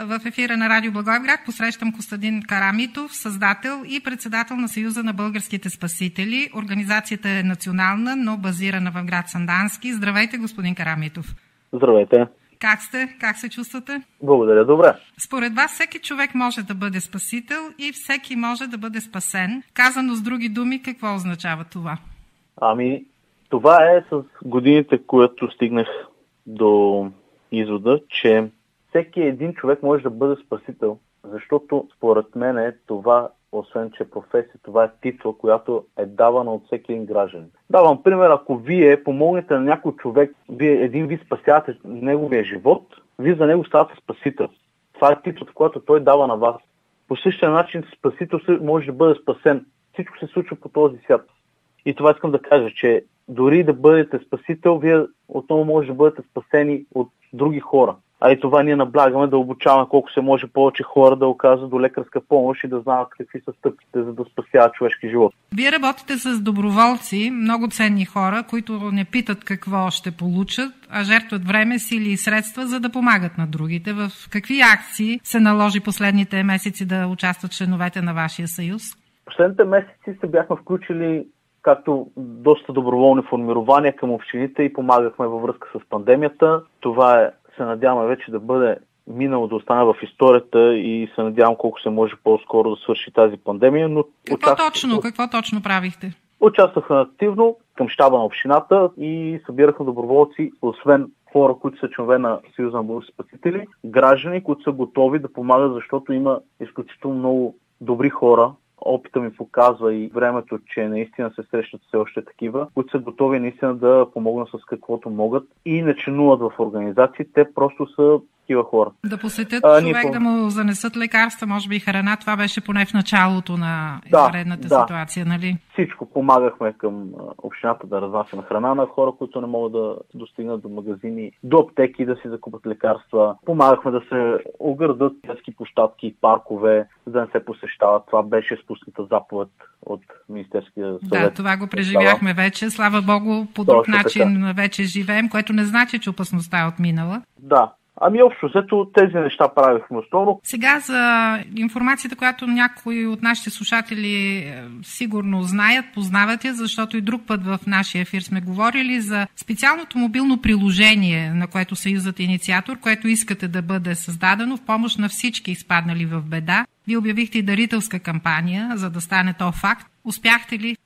В ефира на Радио Благоевград посрещам Костадин Карамитов, създател и председател на Съюза на българските спасители. Организацията е национална, но базирана в град Сандански. Здравейте, господин Карамитов. Здравейте. Как сте? Как се чувствате? Благодаря, добре. Според вас всеки човек може да бъде спасител и всеки може да бъде спасен. Казано с други думи, какво означава това? Това е с годините, които стигнах до извода, че всеки един човек може да бъде спасител, защото според мен е това, освен че професия, това е титла, която е давана от всеки един гражданин. Давам пример, ако вие помогнете на някой човек, вие един ви спасявате неговия живот, вие за него ставате спасител. Това е титлата, която той дава на вас. По същия начин спасител може да бъде спасен. Всичко се случва по този свят. И това искам да кажа, че дори да бъдете спасител, вие отново може да бъдете спасени от други хора. А и това ние наблягаме да обучаваме колко се може повече хора да оказват до лекарска помощ и да знаят какви са стъпките, за да спасяват човешки живот. Вие работите с доброволци, много ценни хора, които не питат какво ще получат, а жертват време, сили и средства, за да помагат на другите. В какви акции се наложи последните месеци да участват членовете на вашия съюз? Последните месеци се бяхме включили както доста доброволни формирования към общините и помагахме във връзка с пандемията. Това се надяваме вече да бъде минало, да остане в историята и се надявам колко се може по-скоро да свърши тази пандемия. Но Какво точно правихте? Участвахме активно към щаба на общината и събирахме доброволци, освен хора, които са членове на Съюза на български спасители, граждани, които са готови да помагат, защото има изключително много добри хора. Опита ми показва и времето, че наистина се срещат все още такива, които са готови наистина да помогнат с каквото могат и не членуват в организации. Те просто са такива хора. Да посетят човек, да му занесат лекарства, може би и храна. Това беше поне в началото на извънредната ситуация, нали? Всичко. Помагахме към общината да разнасяме храна на хора, които не могат да достигнат до магазини, до аптеки да си закупат лекарства. Помагахме да се оградат детски площадки, паркове, за да не се посещават. Това беше спусната заповед от Министерския съвет. Да, това го преживяхме вече. Слава Богу, по друг начин вече живеем, което не значи, че опасността е отминала. Да. Общо взето тези неща правихме основно. Сега за информацията, която някои от нашите слушатели сигурно знаят, познават я, защото и друг път в нашия ефир сме говорили за специалното мобилно приложение, на което Съюзът е инициатор, което искате да бъде създадено в помощ на всички изпаднали в беда. Вие обявихте и дарителска кампания, за да стане то факт. Успяхте ли?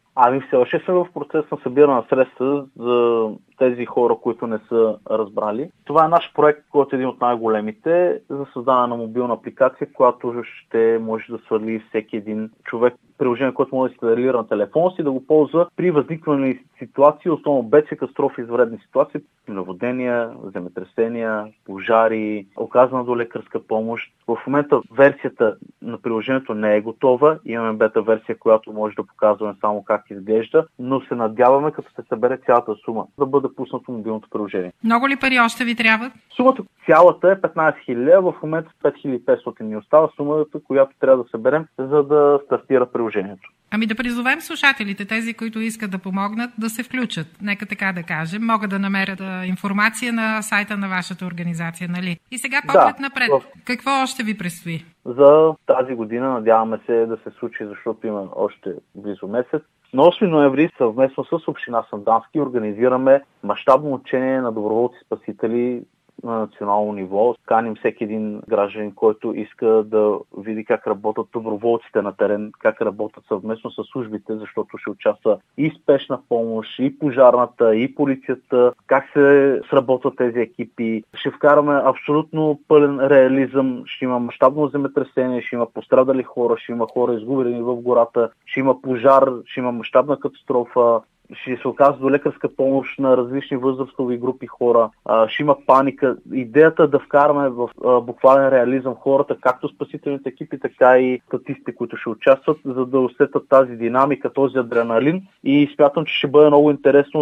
Все още сме в процес на събиране на средства за тези хора, които не са разбрали. Това е наш проект, който е един от най-големите за създаване на мобилна апликация, която ще може да свали всеки един човек. Приложение, което може да се инсталира на телефона си, да го ползва при възникване ситуации, основно бедствия, катастрофи, извънредни ситуации, наводнения, земетресения, пожари, оказана до лекарска помощ. В момента версията на приложението не е готова. Имаме бета версия, която може да показваме само как изглежда, но се надяваме, като се събере цялата сума, да бъде пуснато мобилното приложение. Много ли пари още ви трябват? Сумата цялата е 15 000, в момента 5500 ни остава сумата, която трябва да съберем, за да стартира приложението. Да призовем слушателите, тези, които искат да помогнат, да се включат. Нека така да кажем. Могат да намерят информация на сайта на вашата организация, нали? И сега поглед напред. Какво още ви предстои? За тази година надяваме се да се случи, защото има още близо месец. На 8 ноември съвместно с община Сандански организираме мащабно учение на доброволци-спасители на национално ниво. Каним всеки един гражданин, който иска да види как работят доброволците на терен, как работят съвместно с службите, защото ще участва и спешна помощ, и пожарната, и полицията, как се сработват тези екипи. Ще вкараме абсолютно пълен реализъм, ще има мащабно земетресение, ще има пострадали хора, ще има хора изгубени в гората, ще има пожар, ще има мащабна катастрофа. Ще се оказва до лекарска помощ на различни възрастови групи хора. Ще има паника. Идеята е да вкараме в буквален реализъм хората, както спасителните екипи, така и статистите, които ще участват, за да усетят тази динамика, този адреналин. И смятам, че ще бъде много интересно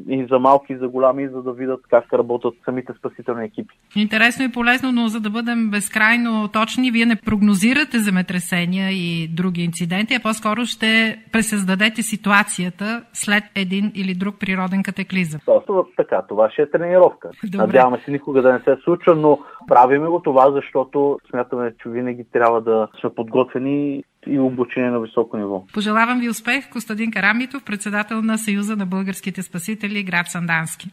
и за малки, и за голями, за да видят как работят самите спасителни екипи. Интересно и полезно, но за да бъдем безкрайно точни, вие не прогнозирате земетресения и други инциденти, а по-скоро ще пресъздадете ситуацията след след един или друг природен катаклизъм. Просто така, това ще е тренировка. Добре. Надяваме се никога да не се случва, но правиме го това, защото смятаме, че винаги трябва да сме подготвени и обучение на високо ниво. Пожелавам ви успех, Костадин Карамитов, председател на Съюза на българските спасители, град Сандански.